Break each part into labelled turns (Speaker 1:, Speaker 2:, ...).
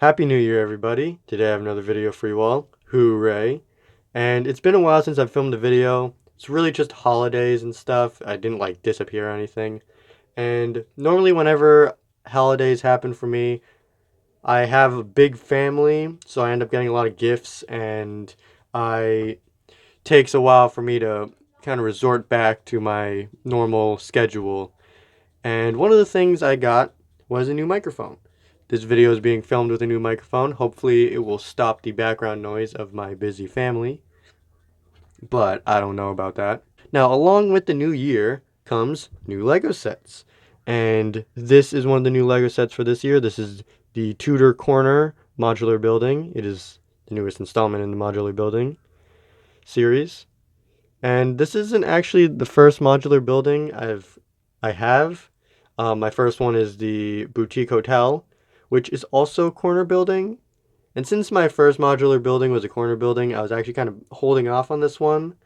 Speaker 1: Happy New Year, everybody. Today I have another video for you all. Hooray. And it's been a while since I've filmed a video. It's really just holidays and stuff. I didn't like disappear or anything. And normally whenever holidays happen for me, I have a big family, so I end up getting a lot of gifts, and it takes a while for me to kind of resort back to my normal schedule. And one of the things I got was a new microphone. This video is being filmed with a new microphone. Hopefully it will stop the background noise of my busy family, but I don't know about that. Now, along with the new year comes new Lego sets. And this is one of the new Lego sets for this year. This is the Tudor Corner modular building. It is the newest installment in the modular building series. And this isn't actually the first modular building I have. My first one is the Boutique Hotel, which is also corner building. And since my first modular building was a corner building, I was actually kind of holding off on this one.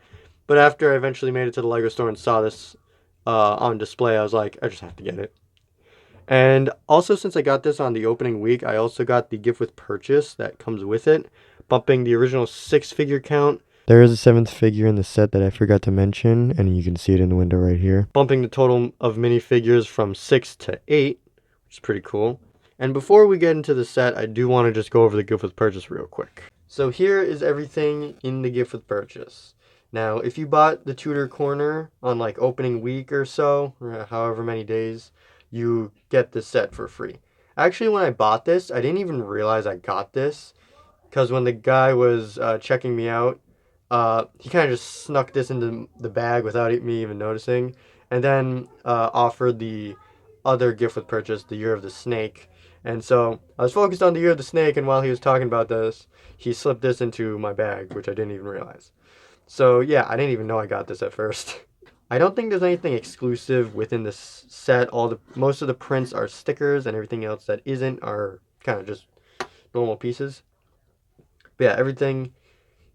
Speaker 1: But after I eventually made it to the Lego store and saw this on display, I was like, I just have to get it. And also, since I got this on the opening week, I also got the gift with purchase that comes with it, bumping the original 6-figure count. There is a 7th figure in the set that I forgot to mention, and you can see it in the window right here. Bumping the total of minifigures from 6 to 8, which is pretty cool. And before we get into the set, I do want to just go over the gift with purchase real quick. So here is everything in the gift with purchase. Now, if you bought the Tudor Corner on like opening week or so, or however many days, you get this set for free. Actually, when I bought this, I didn't even realize I got this, because when the guy was checking me out, he kind of just snuck this into the bag without me even noticing, and then offered the other gift with purchase, the Year of the Snake. And so I was focused on the Year of the Snake, and while he was talking about this, he slipped this into my bag, which I didn't even realize. So yeah, I didn't even know I got this at first. I don't think there's anything exclusive within this set. Most of the prints are stickers, and everything else that isn't are kind of just normal pieces. But yeah, everything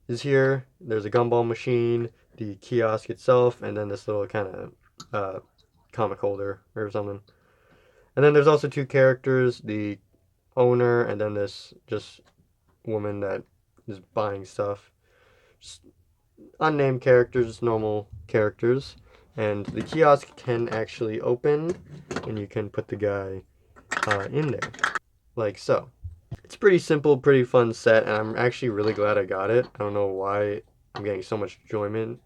Speaker 1: is here. There's a gumball machine, the kiosk itself, and then this little kind of comic holder or something. And then there's also two characters, the owner and then this just woman that is buying stuff. Just unnamed characters, just normal characters. And the kiosk can actually open, and you can put the guy in there, like so. It's pretty simple, pretty fun set, and I'm actually really glad I got it. I don't know why I'm getting so much enjoyment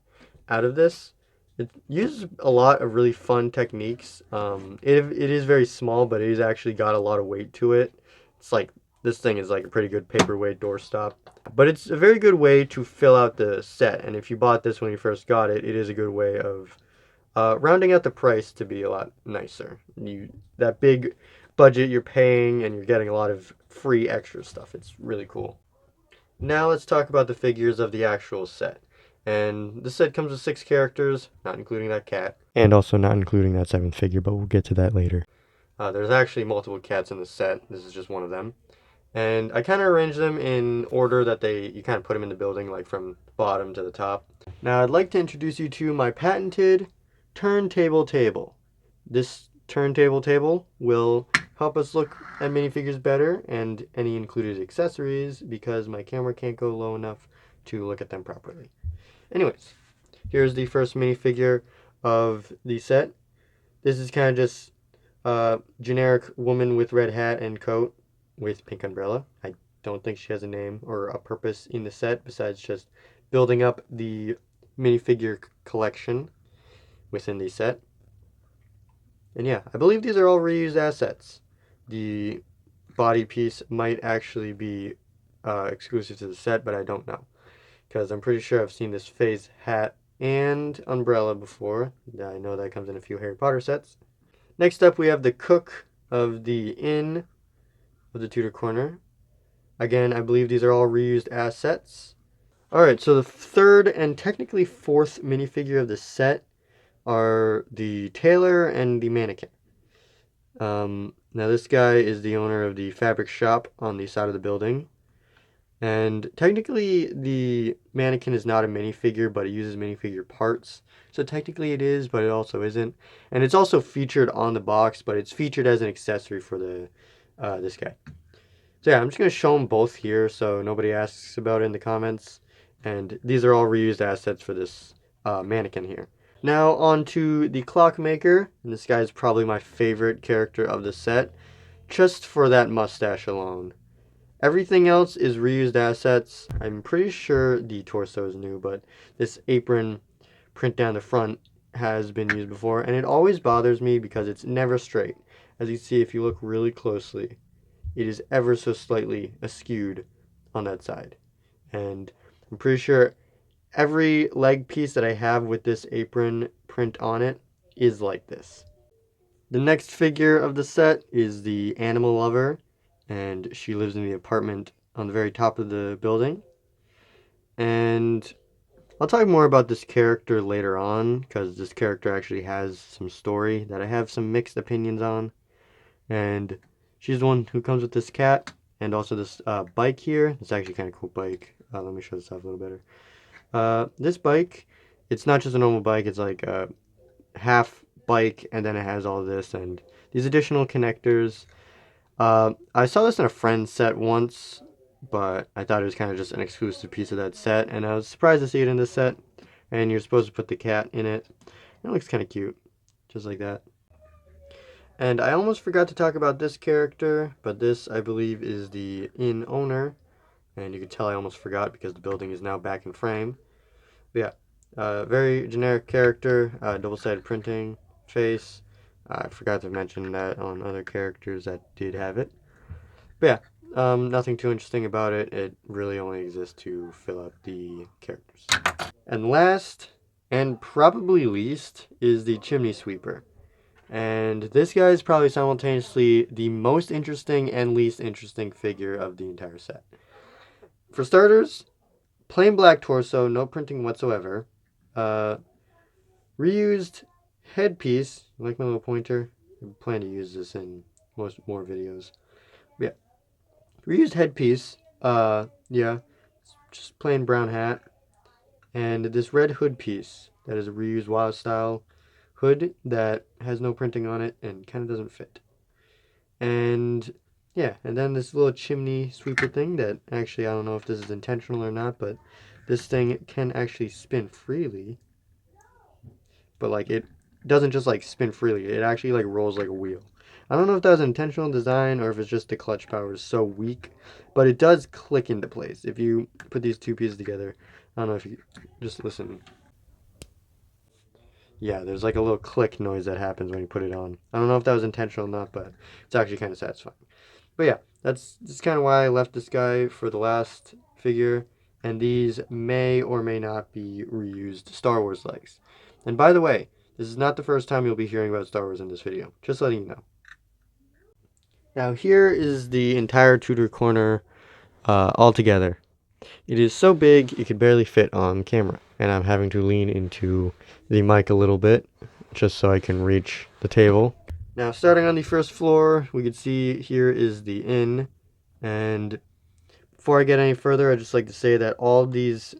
Speaker 1: out of this. It uses a lot of really fun techniques. It is very small, but it has actually got a lot of weight to it. It's like, this thing is like a pretty good paperweight doorstop. But it's a very good way to fill out the set, and if you bought this when you first got it, it is a good way of rounding out the price to be a lot nicer. That big budget you're paying, and you're getting a lot of free extra stuff. It's really cool. Now let's talk about the figures of the actual set. And the set comes with 6 characters, not including that cat. And also not including that 7th figure, but we'll get to that later. There's actually multiple cats in the set. This is just one of them. And I kind of arranged them in order that you kind of put them in the building, like from bottom to the top. Now I'd like to introduce you to my patented turntable table. This turntable table will help us look at minifigures better and any included accessories, because my camera can't go low enough to look at them properly. Anyways, here's the first minifigure of the set. This is kind of just generic woman with red hat and coat with pink umbrella. I don't think she has a name or a purpose in the set besides just building up the minifigure collection within the set. And yeah, I believe these are all reused assets. The body piece might actually be exclusive to the set, but I don't know, because I'm pretty sure I've seen this phase hat and umbrella before. I know that comes in a few Harry Potter sets. Next up, we have the cook of the inn of the Tudor Corner. Again, I believe these are all reused assets. Alright, so the third and technically fourth minifigure of the set are the tailor and the mannequin. Now this guy is the owner of the fabric shop on the side of the building. And technically the mannequin is not a minifigure, but it uses minifigure parts. So technically it is, but it also isn't. And it's also featured on the box, but it's featured as an accessory for this guy. So yeah, I'm just going to show them both here so nobody asks about it in the comments. And these are all reused assets for this mannequin here. Now on to the clockmaker. And this guy is probably my favorite character of the set, just for that mustache alone. Everything else is reused assets. I'm pretty sure the torso is new, but this apron print down the front has been used before, and it always bothers me because it's never straight. As you see, if you look really closely, it is ever so slightly askewed on that side. And I'm pretty sure every leg piece that I have with this apron print on it is like this. The next figure of the set is the animal lover, and she lives in the apartment on the very top of the building. And I'll talk more about this character later on, because this character actually has some story that I have some mixed opinions on. And she's the one who comes with this cat, and also this bike here. It's actually kind of cool bike. Let me show this off a little better. This bike, it's not just a normal bike, it's like a half bike, and then it has all this and these additional connectors. I saw this in a friend's set once, but I thought it was kind of just an exclusive piece of that set, and I was surprised to see it in this set. And you're supposed to put the cat in it. It looks kind of cute, just like that. And I almost forgot to talk about this character, but this, I believe, is the inn owner. And you can tell I almost forgot because the building is now back in frame. But yeah, very generic character, double-sided printing, face. I forgot to mention that on other characters that did have it. But yeah, nothing too interesting about it. It really only exists to fill out the characters. And last, and probably least, is the chimney sweeper. And this guy is probably simultaneously the most interesting and least interesting figure of the entire set. For starters, plain black torso, no printing whatsoever. Reused headpiece, like my little pointer. I plan to use this in more videos. But yeah, reused headpiece. Yeah, just plain brown hat, and this red hood piece that is a reused WoW style hood that has no printing on it and kind of doesn't fit. And yeah, and then this little chimney sweeper thing that actually I don't know if this is intentional or not, but this thing can actually spin freely. But like it doesn't just like spin freely, it actually like rolls like a wheel. I don't know if that was intentional design or if it's just the clutch power is so weak, but it does click into place. If you put these two pieces together, I don't know if you just listen. Yeah, there's like a little click noise that happens when you put it on. I don't know if that was intentional or not, but it's actually kind of satisfying. But yeah, that's kind of why I left this guy for the last figure. And these may or may not be reused Star Wars legs. And by the way, this is not the first time you'll be hearing about Star Wars in this video. Just letting you know. Now here is the entire Tudor corner all together. It is so big it could barely fit on camera. And I'm having to lean into the mic a little bit just so I can reach the table. Now starting on the first floor, we can see here is the inn. And before I get any further, I'd just like to say that all these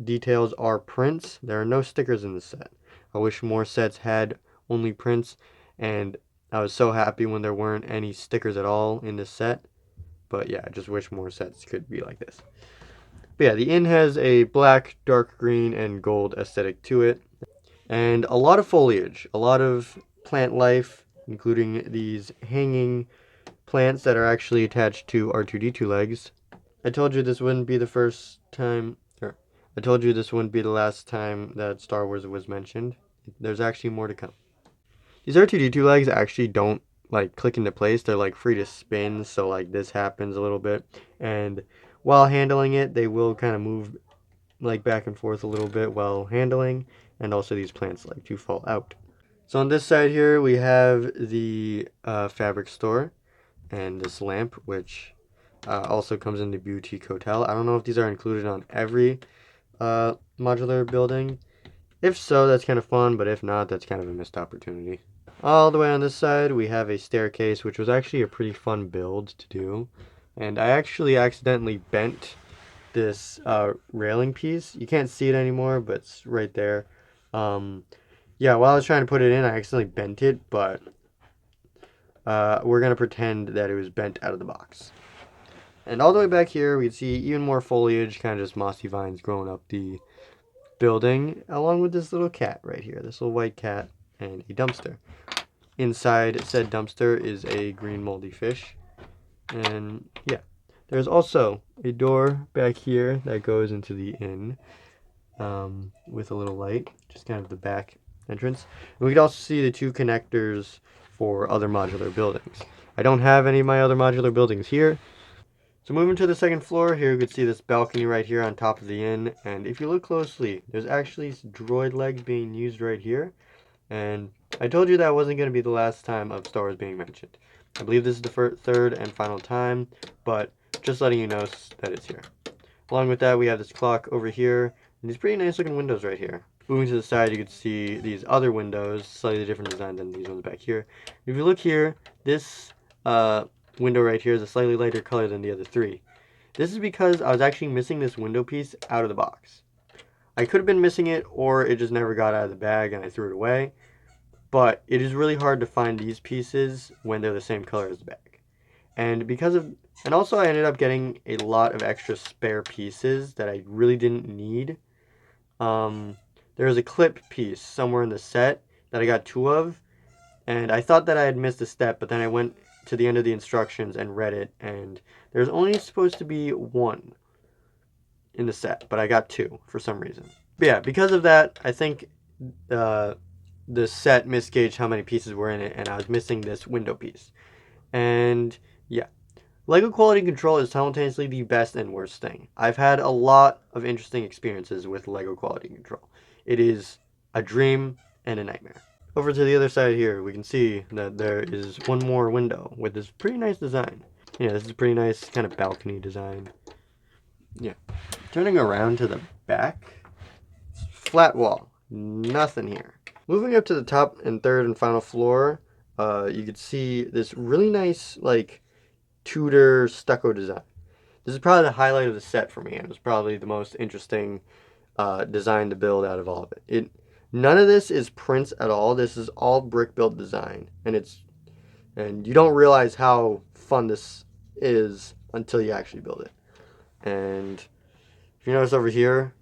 Speaker 1: details are prints. There are no stickers in this set. I wish more sets had only prints, and I was so happy when there weren't any stickers at all in this set. But yeah, I just wish more sets could be like this. But yeah, the inn has a black, dark green, and gold aesthetic to it. And a lot of foliage, a lot of plant life, including these hanging plants that are actually attached to R2-D2 legs. I told you this wouldn't be the first time, or I told you this wouldn't be the last time that Star Wars was mentioned. There's actually more to come. These R2-D2 legs actually don't like click into place. They're like free to spin, so like this happens a little bit. And while handling it, they will kind of move like back and forth a little bit while handling. And also these plants like to fall out. So on this side here, we have the fabric store and this lamp, which also comes in the boutique hotel. I don't know if these are included on every modular building. If so, that's kind of fun, but if not, that's kind of a missed opportunity. All the way on this side, we have a staircase, which was actually a pretty fun build to do. And I actually accidentally bent this railing piece. You can't see it anymore, but it's right there. Yeah, while I was trying to put it in, I accidentally bent it, but we're going to pretend that it was bent out of the box. And all the way back here, we can see even more foliage, kind of just mossy vines growing up the building, along with this little cat right here, this little white cat, and a dumpster. Inside said dumpster is a green moldy fish. And yeah, there's also a door back here that goes into the inn, with a little light, just kind of the back entrance. And we can also see the two connectors for other modular buildings. I don't have any of my other modular buildings here. So moving to the second floor, here you can see this balcony right here on top of the inn. And if you look closely, there's actually droid legs being used right here. And I told you that wasn't going to be the last time of Star Wars being mentioned. I believe this is the third and final time, but just letting you know that it's here. Along with that, we have this clock over here, and these pretty nice looking windows right here. Moving to the side, you can see these other windows, slightly different design than these ones back here. If you look here, this window right here is a slightly lighter color than the other three. This is because I was actually missing this window piece out of the box. I could have been missing it, or it just never got out of the bag and I threw it away. But it is really hard to find these pieces when they're the same color as the bag. And also I ended up getting a lot of extra spare pieces that I really didn't need. There was a clip piece somewhere in the set that I got 2 of, and I thought that I had missed a step, but then I went to the end of the instructions and read it, and there's only supposed to be 1 in the set, but I got 2 for some reason. But yeah, because of that, I think the set misgauged how many pieces were in it, and I was missing this window piece. And yeah, LEGO quality control is simultaneously the best and worst thing. I've had a lot of interesting experiences with LEGO quality control. It is a dream and a nightmare. Over to the other side here, we can see that there is one more window with this pretty nice design. Yeah, this is a pretty nice kind of balcony design. Yeah. Turning around to the back, flat wall, nothing here. Moving up to the top and third and final floor, you can see this really nice, like, Tudor stucco design. This is probably the highlight of the set for me, and it was probably the most interesting design to build out of all of it. None of this is prints at all. This is all brick built design, and you don't realize how fun this is until you actually build it. And if you notice over here,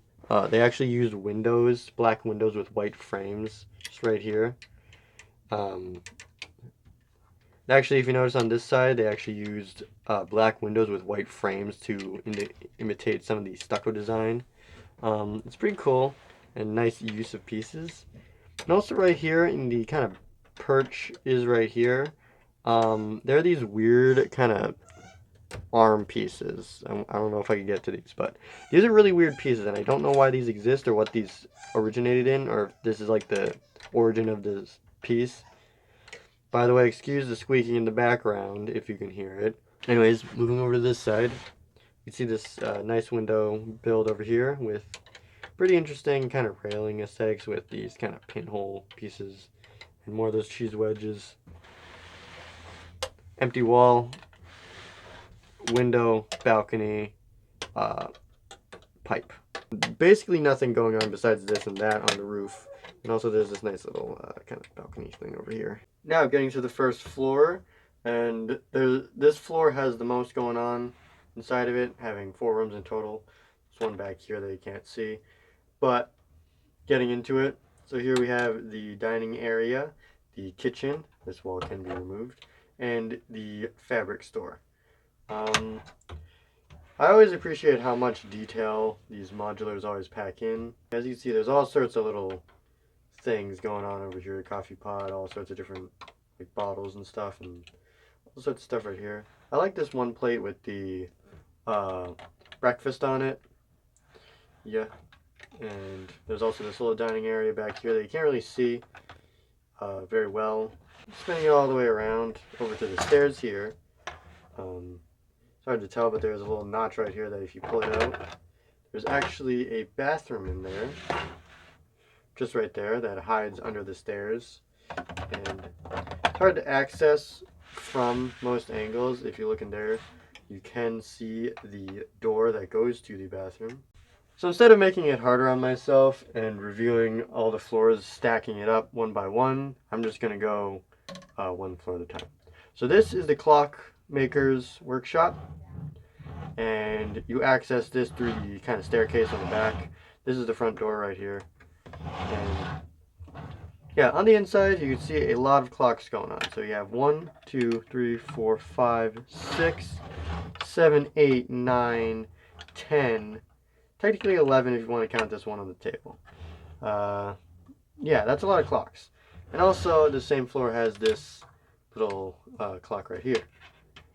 Speaker 1: they actually used windows, black windows with white frames, just right here. Actually, if you notice on this side, they actually used black windows with white frames to imitate some of the stucco design. It's pretty cool and nice use of pieces. And also right here in the kind of perch is right here. There are these weird kind of arm pieces. I don't know if I can get to these, but these are really weird pieces, and I don't know why these exist or what these originated in, or if this is like the origin of this piece. By the way, excuse the squeaking in the background if you can hear it. Anyways, moving over to this side, you can see this nice window build over here with pretty interesting kind of railing aesthetics with these kind of pinhole pieces and more of those cheese wedges. Empty wall, window, balcony, pipe. Basically nothing going on besides this and that on the roof. And also there's this nice little kind of balcony thing over here. Now getting to the first floor, and this floor has the most going on inside of it, having 4 rooms in total. There's one back here that you can't see. But getting into it, so here we have the dining area, the kitchen, this wall can be removed, and the fabric store. I always appreciate how much detail these modulars always pack in. As you can see, there's all sorts of little things going on over here. Coffee pot, all sorts of different like bottles and stuff, and all sorts of stuff right here. I like this one plate with the breakfast on it. Yeah. And there's also this little dining area back here that you can't really see very well. Spinning it all the way around over to the stairs here. It's hard to tell, but there's a little notch right here that if you pull it out, there's actually a bathroom in there. Just right there, that hides under the stairs. And it's hard to access from most angles. If you look in there, you can see the door that goes to the bathroom. So instead of making it harder on myself and reviewing all the floors, stacking it up one by one, I'm just going to go one floor at a time. So this is the clockmaker's workshop. and you access this through the kind of staircase on the back. This is the front door right here. And yeah, on the inside you can see a lot of clocks going on. So you have 1, 2, 3, 4, 5, 6, 7, 8, 9, 10, technically 11 if you want to count this one on the table. Yeah, that's a lot of clocks. And also the same floor has this little clock right here.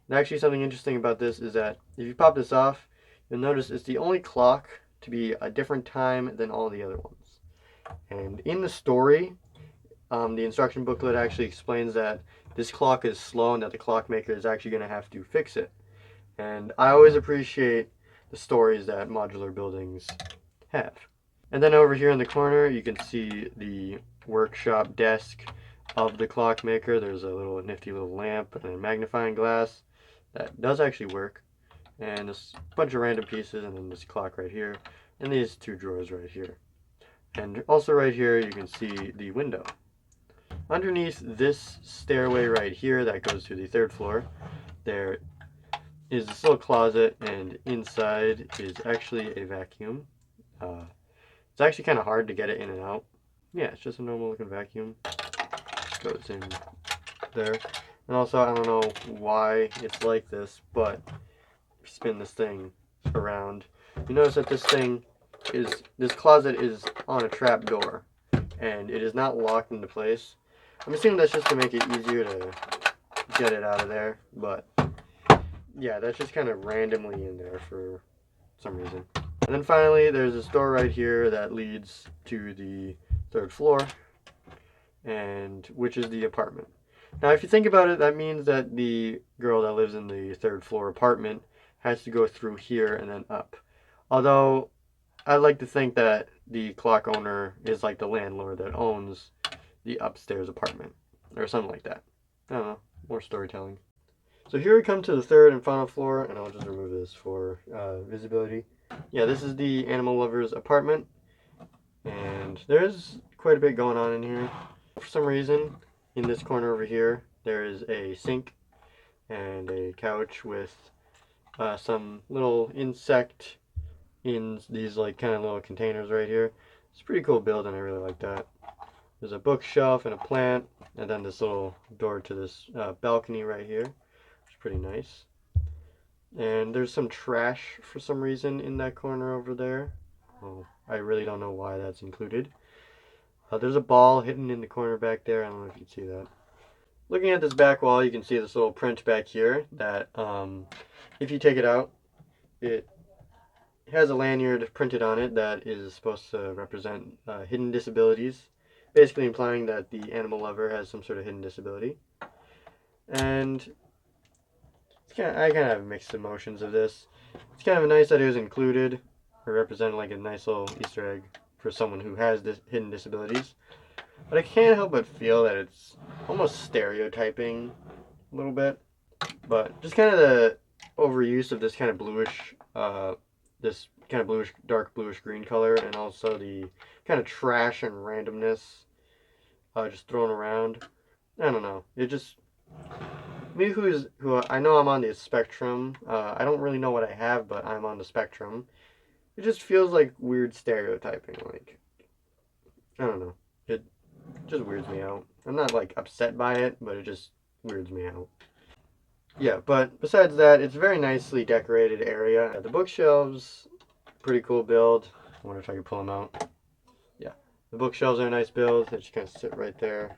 Speaker 1: And actually something interesting about this is that if you pop this off, you'll notice it's the only clock to be a different time than all the other ones. And in the story, the instruction booklet actually explains that this clock is slow and that the clockmaker is actually going to have to fix it. And I always appreciate the stories that modular buildings have. And then over here in the corner, you can see the workshop desk of the clockmaker. There's a little nifty little lamp and a magnifying glass that does actually work. And a bunch of random pieces, and then this clock right here, and these two drawers right here. And also right here, you can see the window. Underneath this stairway right here that goes to the 3rd floor, there is this little closet, and inside is actually a vacuum. It's actually kind of hard to get it in and out. Yeah, it's just a normal looking vacuum. Goes in there. And also, I don't know why it's like this, but if you spin this thing around, you notice that this closet is on a trap door, and it is not locked into place. I'm assuming that's just to make it easier to get it out of there, but yeah, that's just kind of randomly in there for some reason. And then finally, there's this door right here that leads to the 3rd floor, and which is the apartment. Now, if you think about it, that means that the girl that lives in the 3rd floor apartment has to go through here and then up. Although, I'd like to think that the clock owner is like the landlord that owns the upstairs apartment, or something like that. I don't know, more storytelling. So here we come to the 3rd and final floor, and I'll just remove this for visibility. Yeah, this is the animal lover's apartment, and there's quite a bit going on in here. For some reason, in this corner over here, there is a sink and a couch with some little insect in these like kind of little containers right here. It's a pretty cool build, and I really like that. There's a bookshelf and a plant, and then this little door to this balcony right here, which is pretty nice. And there's some trash for some reason in that corner over there. Oh, I really don't know why that's included. There's a ball hidden in the corner back there. I don't know if you can see that. Looking at this back wall, you can see this little print back here that if you take it out, it has a lanyard printed on it that is supposed to represent hidden disabilities, basically implying that the animal lover has some sort of hidden disability. And I kind of have mixed emotions of this. It's kind of nice that it was included, or represented like a nice little Easter egg for someone who has hidden disabilities. But I can't help but feel that it's almost stereotyping a little bit. But just kind of the overuse of this kind of bluish, dark bluish green color, and also the kind of trash and randomness just thrown around. I don't know. It just, me who I know I'm on the spectrum. I don't really know what I have, but I'm on the spectrum. It just feels like weird stereotyping. Like, I don't know. It just weirds me out. I'm not like upset by it, but it just weirds me out. Yeah, but besides that, it's a very nicely decorated area. The bookshelves, pretty cool build. I wonder if I can pull them out. Yeah, the bookshelves are a nice build. They just kind of sit right there.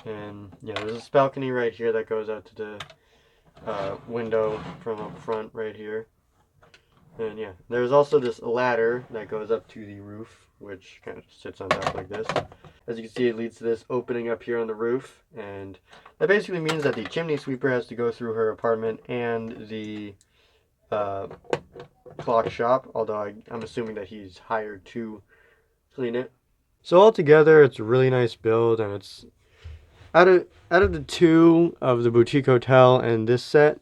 Speaker 1: And yeah, there's this balcony right here that goes out to the window from up front right here. And yeah, there's also this ladder that goes up to the roof, which kind of sits on top like this. As you can see, it leads to this opening up here on the roof, and that basically means that the chimney sweeper has to go through her apartment and the clock shop, although I'm assuming that he's hired to clean it. So altogether, it's a really nice build, and it's out of the two of the boutique hotel and this set,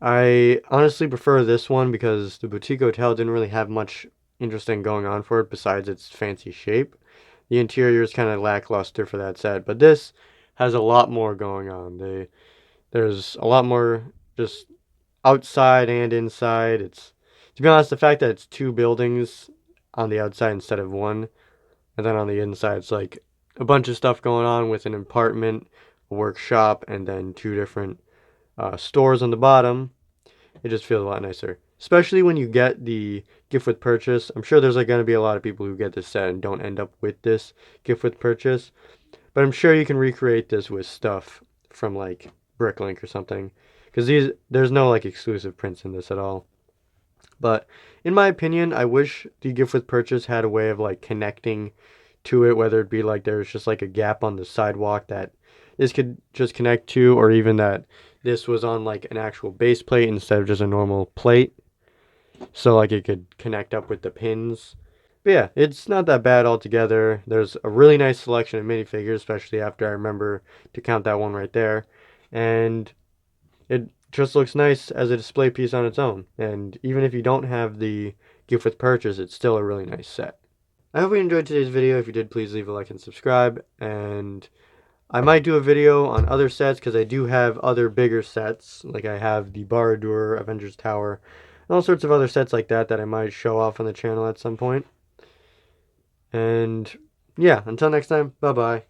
Speaker 1: I honestly prefer this one because the boutique hotel didn't really have much interesting going on for it besides its fancy shape. The interior is kind of lackluster for that set, but this has a lot more going on. There's a lot more just outside and inside. It's, to be honest, the fact that it's two buildings on the outside instead of one, and then on the inside it's like a bunch of stuff going on with an apartment, a workshop, and then two different stores on the bottom. It just feels a lot nicer. Especially when you get the gift with purchase. I'm sure there's like going to be a lot of people who get this set and don't end up with this gift with purchase. But I'm sure you can recreate this with stuff from like Bricklink or something. Because there's no like exclusive prints in this at all. But in my opinion, I wish the gift with purchase had a way of like connecting to it, whether it be like there's just like a gap on the sidewalk that this could just connect to, or even that this was on like an actual base plate instead of just a normal plate. So like it could connect up with the pins. But yeah, it's not that bad altogether. There's a really nice selection of minifigures, especially after I remember to count that one right there. And it just looks nice as a display piece on its own. And even if you don't have the gift with purchase, it's still a really nice set. I hope you enjoyed today's video. If you did, please leave a like and subscribe. And I might do a video on other sets because I do have other bigger sets. Like I have the Barad-dûr Avengers Tower and all sorts of other sets like that that I might show off on the channel at some point. And yeah, until next time, bye-bye.